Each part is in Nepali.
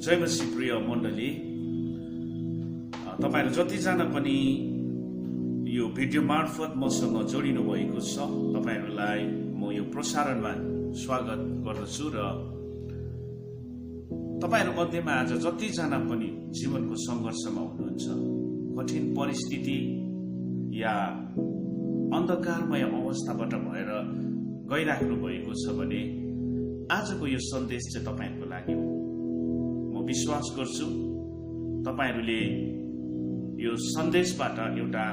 जय मसीह प्रिय मण्डली, तपाईहरु जतिजना पनि यो भिडियो मार्फत मसँग जोडिनु भएको छ, तपाईहरुलाई म यो प्रसारणमा स्वागत गर्दछु र तपाईहरु मध्येमा आज जतिजना पनि जीवनको संघर्षमा हुनुहुन्छ, कठिन परिस्थिति या अन्धकारमय अवस्थाबाट भएर गइराख्नु भएको छ भने आजको यो सन्देश चाहिँ तपाईहरुको लागि हो। म विश्वास गर्छु तपाईहरुले यो सन्देशबाट एउटा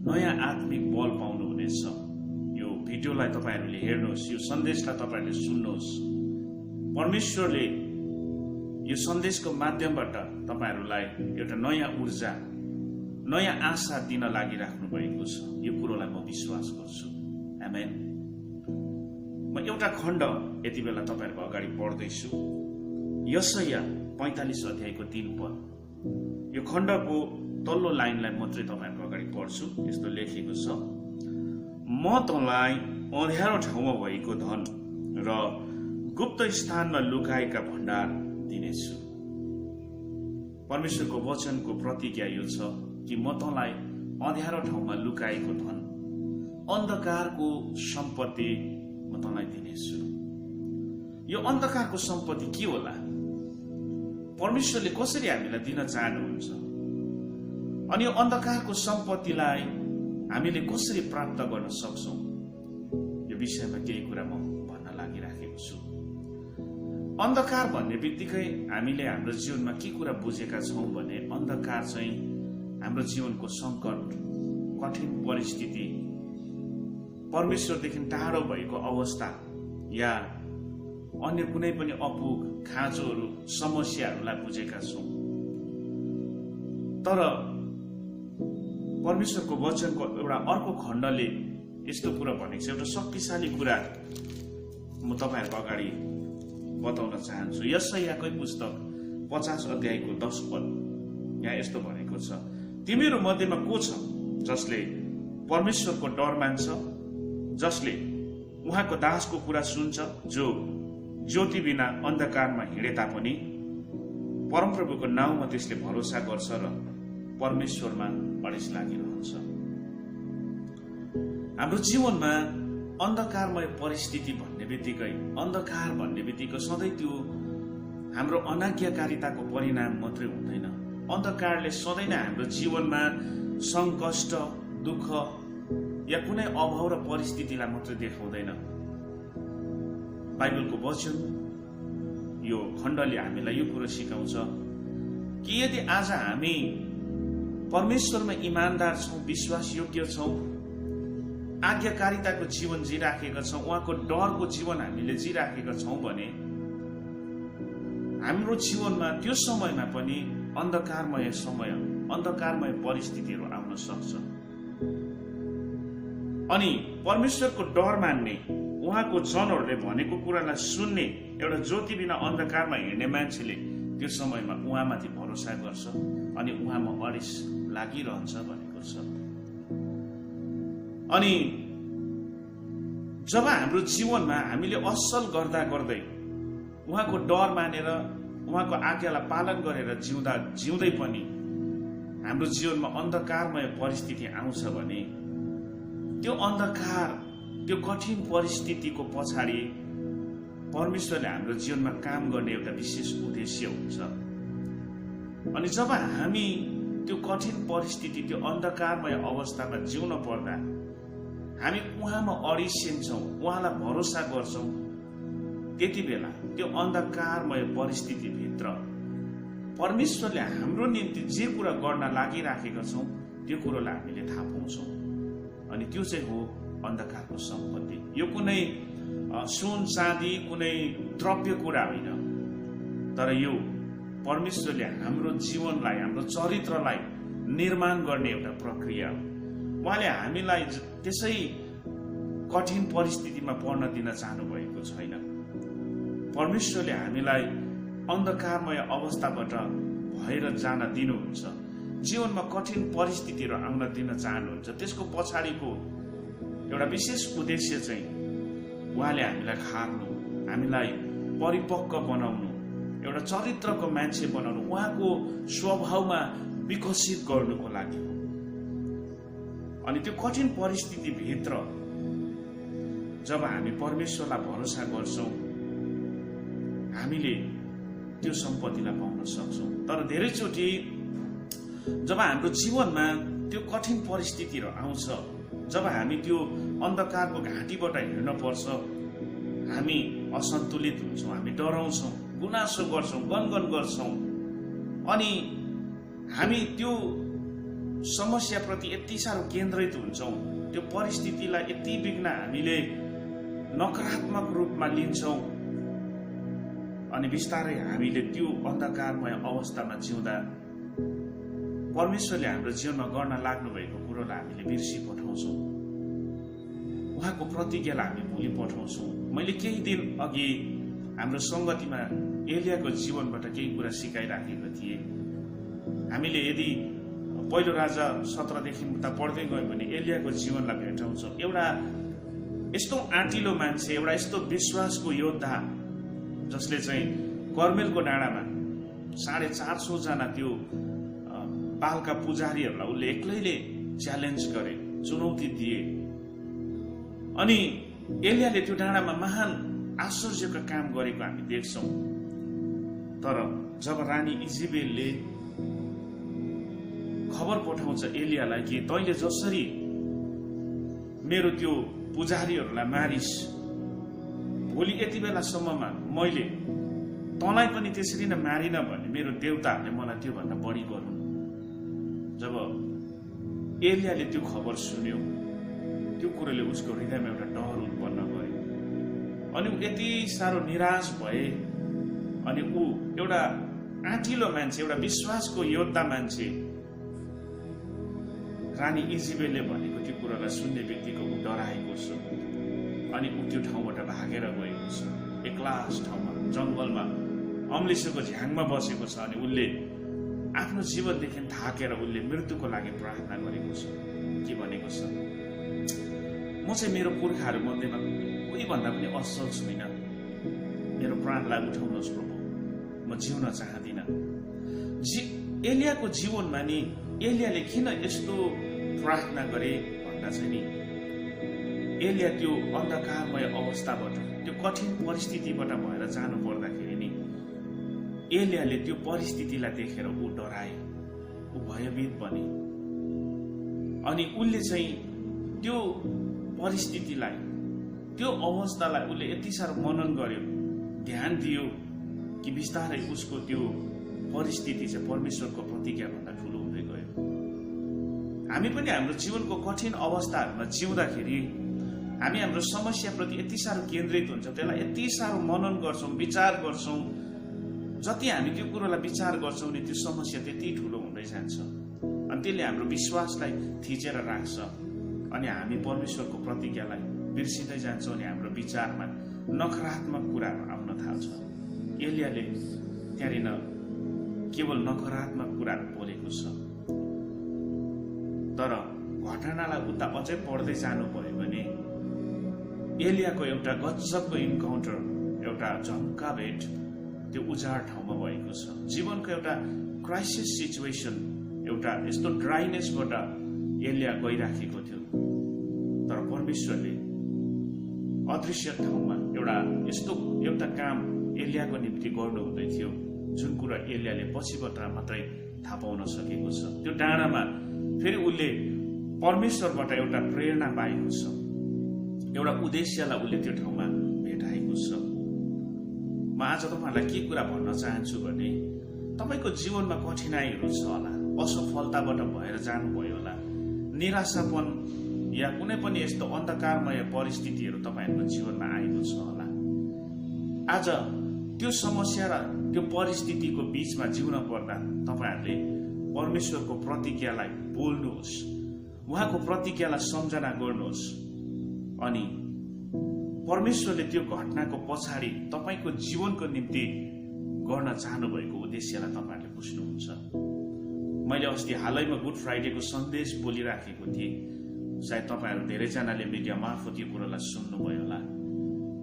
नयाँ आत्मिक बल पाउनुहुनेछ। यो भिडियोलाई तपाईहरुले हेर्नुहोस्, यो सन्देशलाई तपाईहरुले सुन्नुहोस्। परमेश्वरले यो सन्देशको माध्यमबाट तपाईहरुलाई एउटा नयाँ ऊर्जा, नयाँ आशा दिन लागिराख्नु भएको छ। यो कुरोलाई म विश्वास गर्छु। आमेन। म एउटा खण्ड यति बेला तपाईहरुको अगाडि पढ्दैछु। यशाया 45 अध्यायको 3 पद। यो खण्डको तल्लो लाइनलाई मात्रै तपाईहरुको अगाडि पढ्छु। यस्तो लेखेको छ, म तँलाई अँध्यारो ठाउँमा भएको धन र गुप्त स्थानमा लुकाएका भण्डार दिनेछु। परमेश्वरको वचनको प्रतिज्ञा यो छ कि म तँलाई अँध्यारो ठाउँमा लुकाएको धन, अन्धकारको सम्पत्ति म तँलाई दिनेछु। यो अन्धकारको सम्पत्ति के होला? परमेश्वरले कसरी हामीलाई दिन चाहनुहुन्छ अनि यो अन्धकारको सम्पत्तिलाई हामीले कसरी प्राप्त गर्न सक्छौं, यो विषयमा केही कुरा म भन्न लागिराखेको छु। अन्धकार भन्ने बित्तिकै हामीले हाम्रो जीवनमा के कुरा बुझेका छौं भने अन्धकार चाहिँ हाम्रो जीवनको संकट, कठिन परिस्थिति, परमेश्वरदेखि टाढो भएको अवस्था या अन्य कुनै पनि अपुग, खाँचोहरू, समस्याहरूलाई बुझेका छौं। तर परमेश्वरको वचनको एउटा अर्को खण्डले यस्तो कुरा भनेको छ, एउटा शक्तिशाली कुरा म तपाईहरुको अगाडि बताउन चाहन्छु। यशायाकै पुस्तक 50 अध्यायको 10 पद। यहाँ यस्तो भनेको छ, तिमीहरू मध्येमा को छ जसले परमेश्वरको डर मान्छ, जसले उहाँको दासको कुरा सुन्छ, जो ज्योति बिना अन्धकारमा हिँडे तापनि परमप्रभुको नाउँमा त्यसले भरोसा गर्छ र परमेश्वरमा अडिस लागिरहन्छ। हाम्रो जीवनमा अन्धकारमय परिस्थिति भन्ने बित्तिकै, अन्धकार भन्ने बित्तिकै सधैँ त्यो हाम्रो अनाज्ञाकारिताको परिणाम मात्रै हुँदैन। अन्धकारले सधैँ नै हाम्रो जीवनमा संकष्ट, दुःख या कुनै अभाव र परिस्थितिलाई मात्रै देखाउँदैन। बाइबलको वचन यो खण्डले हामीलाई यो कुरा सिकाउँछ कि यदि आज हामी परमेश्वरमा इमानदार छौं, विश्वास योग्य छौं, आज्ञाकारिताको जीवन जिराखेका छौं, उहाँको डरको जीवन हामीले जिराखेका छौं भने हाम्रो जीवनमा त्यो समयमा पनि अन्धकारमय समय, अन्धकारमय परिस्थितिहरू आउन सक्छ। अनि परमेश्वरको डर मान्ने, उहाँको जनहरूले भनेको कुरालाई सुन्ने एउटा ज्योति बिना अन्धकारमा हिँड्ने मान्छेले त्यो समयमा उहाँमाथि भरोसा गर्छ अनि उहाँमा अडिस लागिरहन्छ भनेको छ। अनि जब हाम्रो जीवनमा हामीले असल गर्दा गर्दै उहाँको डर मानेर उहाँको आज्ञालाई पालन गरेर जिउँदै पनि हाम्रो जीवनमा अन्धकारमय परिस्थिति आउँछ भने त्यो अन्धकार, त्यो कठिन परिस्थितिको पछाडि परमेश्वरले हाम्रो जीवनमा काम गर्ने एउटा विशेष उद्देश्य हुन्छ। अनि जब हामी त्यो कठिन परिस्थिति, त्यो अन्धकारमय अवस्थामा जिउन पर्दा हामी उहाँमा अडिसिन्छौं, उहाँलाई भरोसा गर्छौं, त्यति बेला त्यो अन्धकारमय परिस्थितिभित्र परमेश्वरले हाम्रो निम्ति जे कुरा गर्न लागिराखेका छौं त्यो कुरोलाई हामीले थाहा पाउँछौं। अनि त्यो चाहिँ हो अन्धकारको सम्पत्ति। यो कुनै सुन चाँदी, कुनै द्रव्य कुरा होइन, तर यो परमेश्वरले हाम्रो जीवनलाई, हाम्रो चरित्रलाई निर्माण गर्ने एउटा प्रक्रिया हो। उहाँले हामीलाई त्यसै कठिन परिस्थितिमा पर्न दिन चाहनु भएको छैन। परमेश्वरले हामीलाई अन्धकारमय अवस्थाबाट भएर जान दिनुहुन्छ, जीवनमा कठिन परिस्थितिहरू आउन दिन चाहनुहुन्छ। त्यसको पछाडिको एउटा विशेष उद्देश्य चाहिँ उहाँले हामीलाई खार्नु, हामीलाई परिपक्व बनाउनु, एउटा चरित्रको मान्छे बनाउनु, उहाँको स्वभावमा विकसित गर्नुको लागि हो। अनि त्यो कठिन परिस्थितिभित्र जब हामी परमेश्वरलाई भरोसा गर्छौं, हामीले त्यो सम्पत्तिलाई पाउन सक्छौं। तर धेरैचोटि जब हाम्रो जीवनमा त्यो कठिन परिस्थितिहरू आउँछ, जब हामी त्यो अन्धकारको घाँटीबाट हिँड्न पर्छ, हामी असन्तुलित हुन्छौं, हामी डराउँछौं, गुनासो गर्छौं, गनगन गर्छौं, अनि हामी त्यो समस्याप्रति यति साह्रो केन्द्रित हुन्छौं, त्यो परिस्थितिलाई यति बिघ्न हामीले नकारात्मक रूपमा लिन्छौं, अनि बिस्तारै हामीले त्यो अन्धकारमय अवस्थामा जिउँदा परमेश्वरले हाम्रो जीवनमा गर्न लाग्नु भएको कुरोलाई हामीले बिर्सी पठाउँछौं, उहाँको प्रतिज्ञालाई हामी भुलि पठाउँछौं। मैले केही दिन अघि हाम्रो संगतिमा एलियाको जीवनबाट केही कुरा सिकाइराखेको थिएँ। हामीले यदि पहिलो राजा 17 देखि उता पढ्दै गयौं भने एलियाको जीवनलाई भेटाउँछौं। एउटा यस्तो आँटिलो मान्छे, एउटा यस्तो विश्वासको योद्धा, जसले चाहिँ कर्मेलको डाँडामा 450 जना त्यो बालका पुजारीहरूलाई उसले एक्लैले च्यालेन्ज गरे, चुनौती दिए, अनि एलियाले त्यो डाँडामा महान आश्चर्यका काम गरेको हामी देख्छौं। तर जब रानी इजेबेलले खबर पठाउँछ एलियालाई कि तैले जसरी मेरो त्यो पुजारीहरूलाई मारिस, भोलि यति बेलासम्ममा मैले तँलाई पनि त्यसरी नै मारिन भने मेरो देवताहरूले मलाई त्यो भन्दा बढी गरून्। जब एलियाले त्यो खबर सुन्यो, त्यो कुरोले उसको हृदयमा एउटा डर उत्पन्न गर्यो, अनि ऊ यति साह्रो निराश भए। अनि ऊ एउटा आँटिलो मान्छे, एउटा विश्वासको योद्धा मान्छे, रानी इजेबेलले भनेको त्यो कुरालाई सुन्ने व्यक्तिको ऊ डराएको छ, अनि ऊ त्यो ठाउँबाट भागेर गएको छ, एक्लास ठाउँमा जंगलमा अम्लिसोको झ्याङमा बसेको छ। अनि उसले आफ्नो जीवनदेखि थाकेर उसले मृत्युको लागि प्रार्थना गरेको छ। के भनेको छ, म चाहिँ मेरो पुर्खाहरू मध्येमा कोही भन्दा पनि असल छुइन, मेरो प्राणलाई उठाउनुहोस् प्रभु, म जिउन चाहदिन। एलियाको जीवनमा नि एलियाले किन यस्तो प्रार्थना गरे भन्दा चाहिँ नि, एलिया त्यो अन्धकारमय अवस्थाबाट, त्यो कठिन परिस्थितिबाट भएर जानु पर्दाखेरि नि एलियाले त्यो परिस्थितिलाई देखेर ऊ डराए, ऊ भयभीत बने। अनि उसले चाहिँ त्यो परिस्थितिलाई, त्यो अवस्थालाई उसले यति साह्रो मनन गर्यो, ध्यान दियो कि बिस्तारै उसको त्यो परिस्थिति चाहिँ परमेश्वरको प्रतिज्ञा भन्दा ठूलो हुँदै गयो। हामी पनि हाम्रो जीवनको कठिन अवस्थाहरूमा जिउँदाखेरि हामी हाम्रो समस्याप्रति यति साह्रो केन्द्रित हुन्छ, त्यसलाई यति साह्रो मनन गर्छौं, विचार गर्छौं। जति हामी त्यो कुरोलाई विचार गर्छौं नि त्यो समस्या त्यति ठूलो हुँदै जान्छ, अनि त्यसले हाम्रो विश्वासलाई थिचेर राख्छ, अनि हामी परमेश्वरको प्रतिज्ञालाई बिर्सिँदै जान्छौं, अनि हाम्रो विचारमा नकारात्मक कुराहरू आउन थाल्छ। एलियाले त्यहाँनिर केवल नकारात्मक कुराहरू बोलेको छ। तर घटनालाई उता अझै पढ्दै जानु भयो भने एलियाको एउटा गजबको इन्काउन्टर, एउटा झम्का भेट त्यो उजाड ठाउँमा भएको छ। जीवनको एउटा क्राइसिस सिचुएसन, एउटा यस्तो ड्राइनेसबाट एलिया गइराखेको थियो, तर परमेश्वरले अदृश्य ठाउँमा यस्तो एउटा काम एलियाको निम्ति गर्नु हुँदै थियो, जुन कुरा एलियाले पछिबाट मात्रै थाहा पाउन सकेको छ। त्यो डाँडामा फेरि उसले परमेश्वरबाट एउटा प्रेरणा पाएको छ, एउटा उद्देश्यलाई उसले त्यो ठाउँमा भेटाएको छ। म आज तपाईहरुलाई के कुरा भन्न चाहन्छु भने, तपाईको जीवनमा कठिनाइहरू छ होला, असफलताबाट भएर जानुभयो होला, निराशापन या कुनै पनि यस्तो अन्धकारमय परिस्थितिहरू तपाईहरुको जीवनमा आएको छ होला। आज त्यो समस्या र त्यो परिस्थितिको बीचमा जिउन पर्दा तपाईहरुले परमेश्वरको प्रतिज्ञालाई बोल्नुहोस्, उहाँको प्रतिज्ञालाई सम्झना गर्नुहोस्, अनि परमेश्वरले त्यो घटनाको पछाडि तपाईको जीवनको निम्ति गर्न चाहनु भएको उद्देश्यलाई तपाईहरुले बुझ्नुहुन्छ। मैले अस्ति हालैमा गुड फ्राइडेको सन्देश बोलिराखेको थिएँ, सायद तपाईहरु धेरैजनाले मिडिया मार्फत यो कुरालाई सुन्नुभयो होला,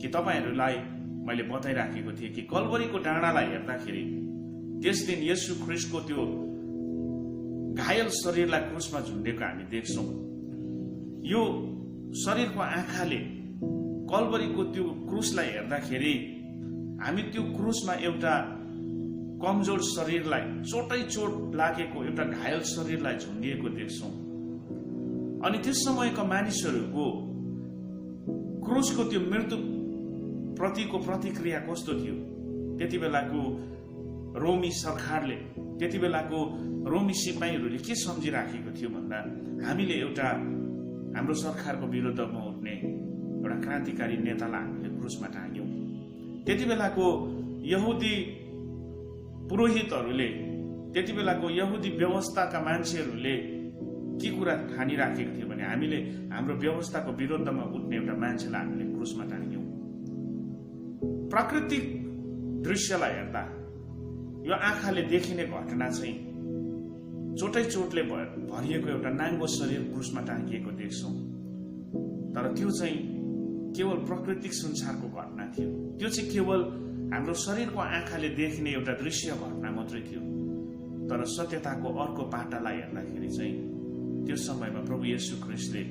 कि तपाईहरुलाई मैले बताइराखेको थिएँ कि कल्वरीको डाँडालाई हेर्दाखेरि त्यस दिन येशू ख्रीष्टको त्यो घायल शरीरलाई क्रुसमा झुन्डेको हामी देख्छौं। यो शरीरको आँखाले कल्वरीको त्यो क्रुसलाई हेर्दाखेरि हामी त्यो क्रुसमा एउटा कमजोर शरीरलाई, चोटै चोट लागेको एउटा घायल शरीरलाई झुन्डिएको देख्छौं। अनि त्यस समयका मानिसहरूको क्रुसको त्यो मृत्यु प्रतिको प्रतिक्रिया कस्तो थियो? त्यति बेलाको रोमी सरकारले, त्यति बेलाको रोमी सिपाहीहरूले के सम्झिराखेको थियो भन्दा हामीले एउटा हाम्रो सरकारको विरुद्धमा उठ्ने एउटा क्रान्तिकारी नेतालाई हामीले क्रुसमा टाँग्यौं। त्यति बेलाको यहुदी पुरोहितहरूले, त्यति बेलाको यहुदी व्यवस्थाका मान्छेहरूले के कुरा ठानिराखेको थियो भने हामीले हाम्रो व्यवस्थाको विरुद्धमा उठ्ने एउटा मान्छेलाई हामीले क्रुसमा टाँग्यौं। प्राकृतिक दृश्यलाई हेर्दा यो आँखाले देखिने घटना चाहिँ चोटै चोटले भरिएको एउटा नाङ्गो शरीर क्रुसमा टाँगिएको देख्छौं। तर त्यो चाहिँ केवल प्राकृतिक संसारको घटना थियो। त्यो चाहिँ केवल हाम्रो शरीरको आँखाले देखिने एउटा दृश्य घटना मात्रै थियो। तर सत्यताको अर्को पाटालाई हेर्दाखेरि चाहिँ त्यो समयमा प्रभु येशू ख्रीष्टले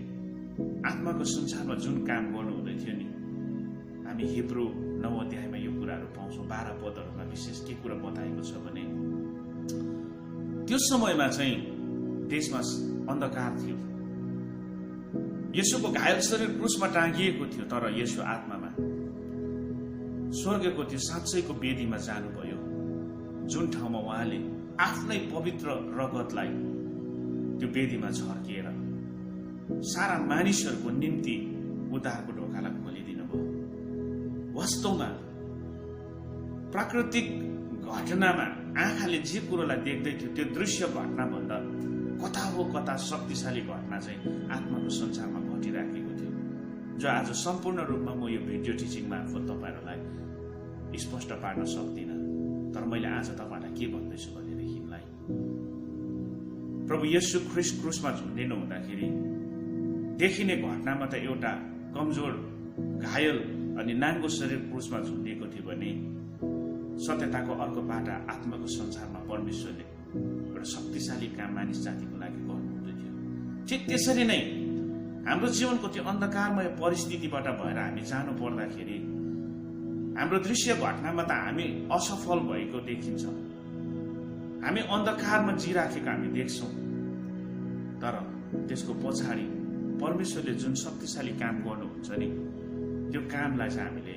आत्माको संसारमा जुन काम गर्नुहुँदै थियो नि, हामी हिब्रू 9 अध्यायमा यो कुराहरू पाउँछौँ। 12 पदहरूमा विशेष के कुरा बताएको छ भने त्यो समयमा चाहिँ देशमा अन्धकार थियो। येशूको घायल शरीर क्रुसमा टाँगिएको थियो, तर येशू आत्मामा स्वर्गको त्यो साँच्चैको वेदीमा जानुभयो, जुन ठाउँमा उहाँले आफ्नै पवित्र रगतलाई त्यो वेदीमा झर्किएर सारा मानिसहरूको निम्ति उद्धारको ढोकालाई खोलिदिनु भयो। वास्तवमा प्राकृतिक घटनामा आँखाले जे कुरोलाई देख्दै थियो त्यो दृश्य घटना भन्दा कता हो कता शक्तिशाली घटना चाहिँ आत्माको संसारमा घटिराखेको थियो, जो आज सम्पूर्ण रूपमा म यो भिडियो टिचिङ मार्फत तपाईँहरूलाई स्पष्ट पार्न सक्दिनँ। तर मैले आज तपाईँहरूलाई के भन्दैछु भनेदेखिलाई प्रभु येशू ख्रीष्ट क्रुसमा झुन्डिनु हुँदाखेरि देखिने घटनामा त एउटा कमजोर, घायल अनि नाङ्गो शरीर क्रुसमा झुन्डिएको थियो भने सत्यताको अर्को पाटा आत्माको संसारमा परमेश्वरले एउटा शक्तिशाली काम मानिस जातिको लागि गर्नुहुँदै थियो। ठिक त्यसरी नै हाम्रो जीवनको त्यो अन्धकारमय परिस्थितिबाट भएर हामी जानु पर्दाखेरि हाम्रो दृश्य घटनामा त हामी असफल भएको देखिन्छ, हामी अन्धकारमा जिराखेको हामी देख्छौं। तर त्यसको पछाडि परमेश्वरले जुन शक्तिशाली काम गर्नुहुन्छ नि, त्यो कामलाई चाहिँ हामीले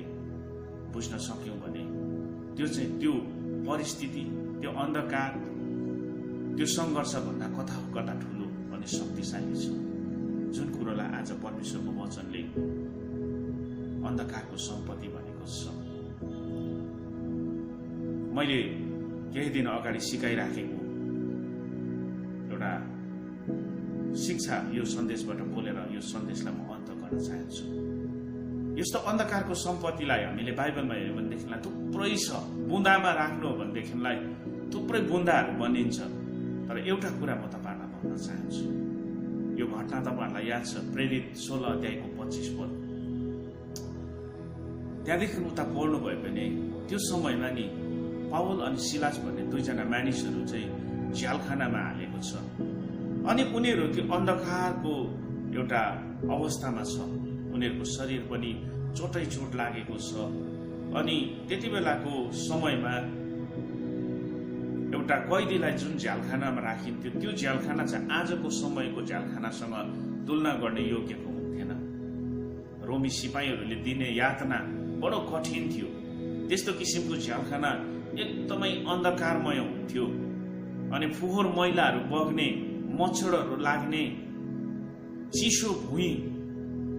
बुझ्न सक्यौं भने त्यो चाहिँ त्यो परिस्थिति, त्यो अन्धकार, त्यो संघर्ष भन्दा कता हो कता ठूलो अनि शक्तिशाली छ, जुन कुरोलाई आज परमेश्वरको वचनले अन्धकारको सम्पत्ति भनेको छ। मैले केही दिन अगाडि सिकाइराखेको एउटा शिक्षा यो सन्देशबाट बोलेर यो सन्देशलाई म अन्त गर्न चाहन्छु। यस्तो अन्धकारको सम्पत्तिलाई हामीले बाइबलमा हेर्यो भनेदेखिलाई थुप्रै छ। बुँदामा राख्नु हो भनेदेखिलाई थुप्रै बुँदाहरू बनिन्छ। तर एउटा कुरा म तपाईँहरूलाई भन्न चाहन्छु, यो घटना तपाईँहरूलाई याद छ, प्रेरित 16 अध्यायको 25 पद। त्यहाँदेखि उता पढ्नुभयो भने त्यो समयमा नि पावल अनि सिलास भन्ने दुईजना मानिसहरू चाहिँ झ्यालखानामा हालेको छ अनि उनीहरू त्यो अन्धकारको एउटा अवस्थामा छ। उनीहरूको शरीर पनि चोटै चोट लागेको छ अनि त्यति बेलाको समयमा एउटा कैदीलाई जुन झ्यालखानामा राखिन्थ्यो त्यो झ्यालखाना चाहिँ आजको समयको झ्यालखानासँग तुलना गर्ने योग्यको हुन्थेन। रोमी सिपाहीहरूले दिने यातना बडो कठिन थियो। त्यस्तो किसिमको झ्यालखाना एकदमै अन्धकारमय हुन्थ्यो अनि फोहोर मैलाहरू बग्ने, मच्छरहरू लाग्ने, चिसो भुइँ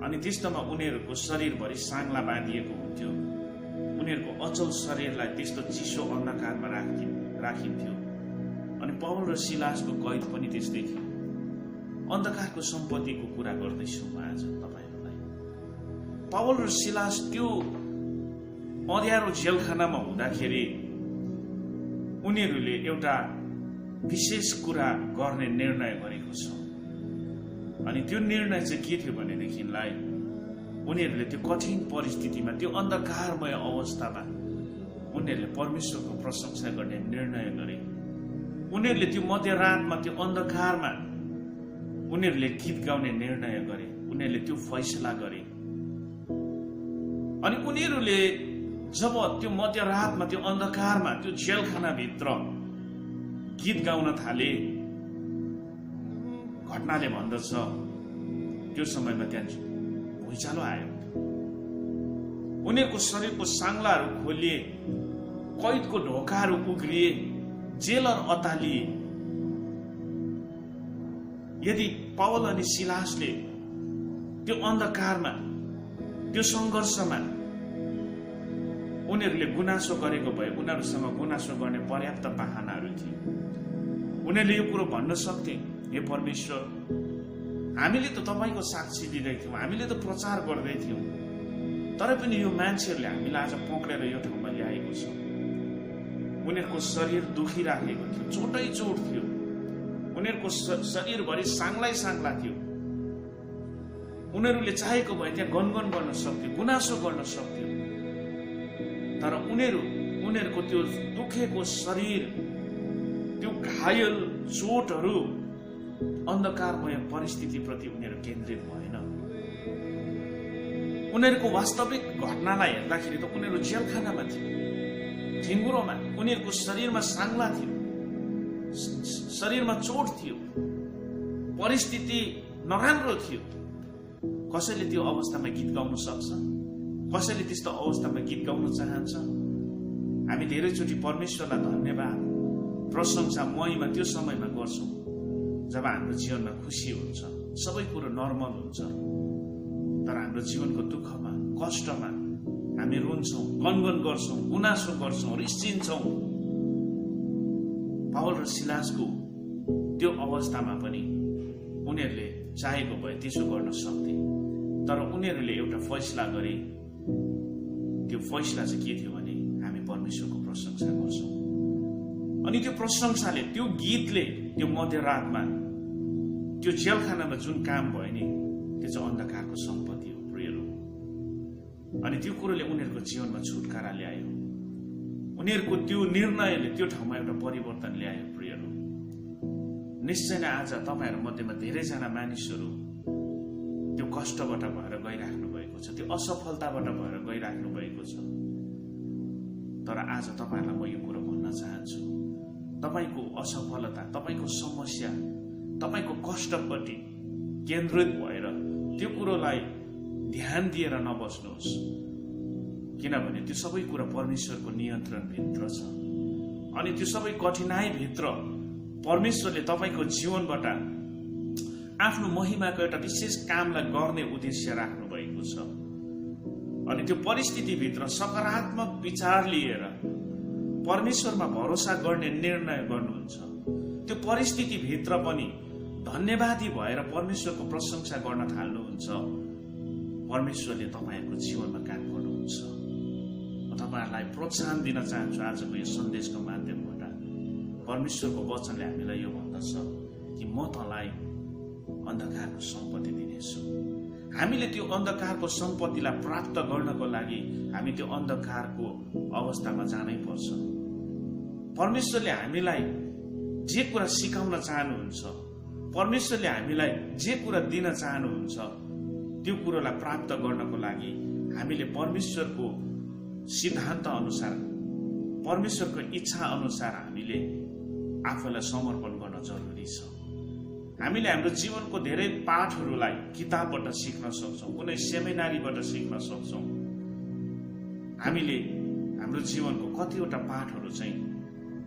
अनि त्यस्तोमा उनीहरूको शरीरभरि साङ्ला बाँधिएको हुन्थ्यो। उनीहरूको अचल शरीरलाई त्यस्तो चिसो अन्धकारमा राखिन्थ्यो अनि पौल र सिलासको कैद पनि त्यस्तै थियो। अन्धकारको सम्पत्तिको कुरा गर्दैछु म आज तपाईहरुलाई। पौल र सिलास त्यो अँध्यारो जेलखानामा हुँदाखेरि उनीहरूले एउटा विशेष कुरा गर्ने निर्णय गरेको छ अनि त्यो निर्णय चाहिँ के थियो भनेदेखिलाई उनीहरूले त्यो कठिन परिस्थितिमा, त्यो अन्धकारमय अवस्थामा उनीहरूले परमेश्वरको प्रशंसा गर्ने निर्णय गरे। उनीहरूले त्यो मध्यरातमा, त्यो अन्धकारमा उनीहरूले गीत गाउने निर्णय गरे। उनीहरूले त्यो फैसला गरे। अनि उनीहरूले जब त्यो मध्यरातमा, त्यो अन्धकारमा, त्यो जेलखानाभित्र गीत गाउन थाले, घटनाले भन्दछ त्यो समयमा त्यहाँ भुइँचालो आयो। उनीहरूको शरीरको साङ्लाहरू खोलिए, कैदको ढोकाहरू उघ्रिए, जेलर अतालिए। यदि पावल अनि सिलासले त्यो अन्धकारमा, त्यो सङ्घर्षमा उनीहरूले गुनासो गरेको भए उनीहरूसँग गुनासो गर्ने पर्याप्त बहानाहरू थिए। उनीहरूले यो कुरो भन्न सक्थे, हे परमेश्वर, हामीले त तपाईँको साक्षी दिँदै थियौँ, हामीले त प्रचार गर्दै थियौँ, तर पनि यो मान्छेहरूले हामीलाई आज पक्रेर यो ठाउँमा ल्याएको छ। उनीहरूको शरीर दुखिराखेको थियो, चोटै चोट थियो, उनीहरूको शरीरभरि साङ्लै साङ्ला थियो। उनीहरूले चाहेको भए त्यहाँ गनगन गर्न सक्थ्यो, गुनासो गर्न सक्थ्यो, तर उनीहरूको त्यो दुखेको शरीर, त्यो घायल चोटहरू अन्धकारमय परिस्थितिप्रति उनीहरू केन्द्रित भएन। उनीहरूको वास्तविक घटनालाई हेर्दाखेरि त उनीहरू जेलखानामा थिए, ठिङ्गुरोमा, उनीहरूको शरीरमा साङ्ला थियो, शरीरमा चोट थियो, परिस्थिति नराम्रो थियो। कसैले त्यो अवस्थामा गीत गाउन सक्छ? कसैले त्यस्तो अवस्थामा गीत गाउन चाहन्छ? हामी धेरैचोटि परमेश्वरलाई धन्यवाद, प्रशंसा, महिमा त्यो समयमा गर्छौँ जब हाम्रो जीवनमा खुसी हुन्छ, सबै कुरो नर्मल हुन्छ। तर हाम्रो जीवनको दुःखमा, कष्टमा हामी रुन्छौँ, गनगन गर्छौँ, गुनासो गर्छौँ, रिसिन्छौँ। पावल र सिलासको त्यो अवस्थामा पनि उनीहरूले चाहेको भए त्यसो गर्न सक्थे, तर उनीहरूले एउटा फैसला गरे। त्यो फैसला चाहिँ के थियो भने हामी परमेश्वरको प्रशंसा गर्छौँ। अनि त्यो प्रशंसाले, त्यो गीतले, त्यो मध्यरातमा, त्यो जेलखानामा जुन काम भयो नि, त्यो चाहिँ अन्धकारको सम्पत्ति हो प्रियहरू। अनि त्यो कुरोले उनीहरूको जीवनमा छुटकारा ल्यायो। उनीहरूको त्यो निर्णयले त्यो ठाउँमा एउटा परिवर्तन ल्यायो प्रियहरू। निश्चय नै आज तपाईँहरू मध्येमा धेरैजना मानिसहरू त्यो कष्टबाट भएर गइराख्नु भएको छ, त्यो असफलताबाट भएर गइराख्नु भएको छ। तर आज तपाईँहरूलाई म यो कुरो भन्न चाहन्छु, तपाईँको असफलता, तपाईँको समस्या, तपाईँको कष्टपट्टि केन्द्रित भएर त्यो कुरोलाई ध्यान दिएर नबस्नुहोस्, किनभने त्यो सबै कुरा परमेश्वरको नियन्त्रणभित्र छ। अनि त्यो सबै कठिनाइभित्र परमेश्वरले तपाईँको जीवनबाट आफ्नो महिमाको एउटा विशेष कामलाई गर्ने उद्देश्य राख्नु भएको छ। अनि त्यो परिस्थितिभित्र सकारात्मक विचार लिएर परमेश्वरमा भरोसा गर्ने निर्णय गर्नुहुन्छ। त्यो परिस्थितिभित्र पनि धन्यवादी भएर परमेश्वरको प्रशंसा गर्न थाल्नुहुन्छ। परमेश्वरले तपाईँहरूको जीवनमा काम गर्नुहुन्छ। म तपाईँहरूलाई प्रोत्साहन दिन चाहन्छु आजको यो सन्देशको माध्यमबाट। परमेश्वरको वचनले हामीलाई यो भन्दछ कि म तँलाई अन्धकारको सम्पत्ति दिनेछु। हामीले त्यो अन्धकारको सम्पत्तिलाई प्राप्त गर्नको लागि हामी त्यो अन्धकारको अवस्थामा जानै पर्छ। परमेश्वरले हामीलाई जे कुरा सिकाउन चाहनुहुन्छ, परमेश्वरले हामीलाई जे कुरा दिन चाहनुहुन्छ, त्यो कुरोलाई प्राप्त गर्नको लागि हामीले परमेश्वरको सिद्धान्त अनुसार, परमेश्वरको इच्छा अनुसार हामीले आफूलाई समर्पण गर्न जरुरी छ। हामीले हाम्रो जीवनको धेरै पाठहरूलाई किताबबाट सिक्न सक्छौँ, कुनै सेमिनारीबाट सिक्न सक्छौँ। हामीले हाम्रो जीवनको कतिवटा पाठहरू चाहिँ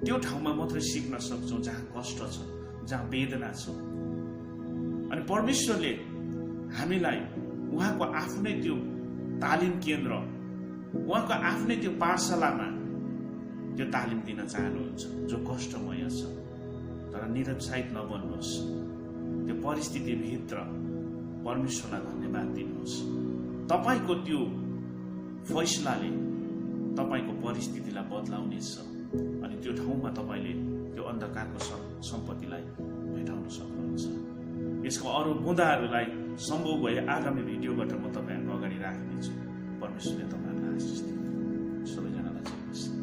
त्यो ठाउँमा मात्रै सिक्न सक्छौँ जहाँ कष्ट छ, जहाँ वेदना छ। अनि परमेश्वरले हामीलाई उहाँको आफ्नै त्यो तालिम केन्द्र, उहाँको आफ्नै त्यो पाठशालामा त्यो तालिम दिन चाहनुहुन्छ जो कष्टमय छ। तर निरुत्साहित नबन्नुहोस्। त्यो परिस्थितिभित्र परमेश्वरलाई धन्यवाद दिनुहोस्। तपाईँको त्यो फैसलाले तपाईँको परिस्थितिलाई बदलाउनेछ अनि त्यो ठाउँमा तपाईँले त्यो अन्धकारको सम्पत्तिलाई भेटाउन सक्नुहुन्छ। यसको अरू बुँदाहरूलाई सम्भव भए आगामी भिडियोबाट म तपाईँहरूको अगाडि राख्नेछु। परमेश्वरले तपाईँहरूलाई आशिष दिनु। सबैजनालाई जय होस्।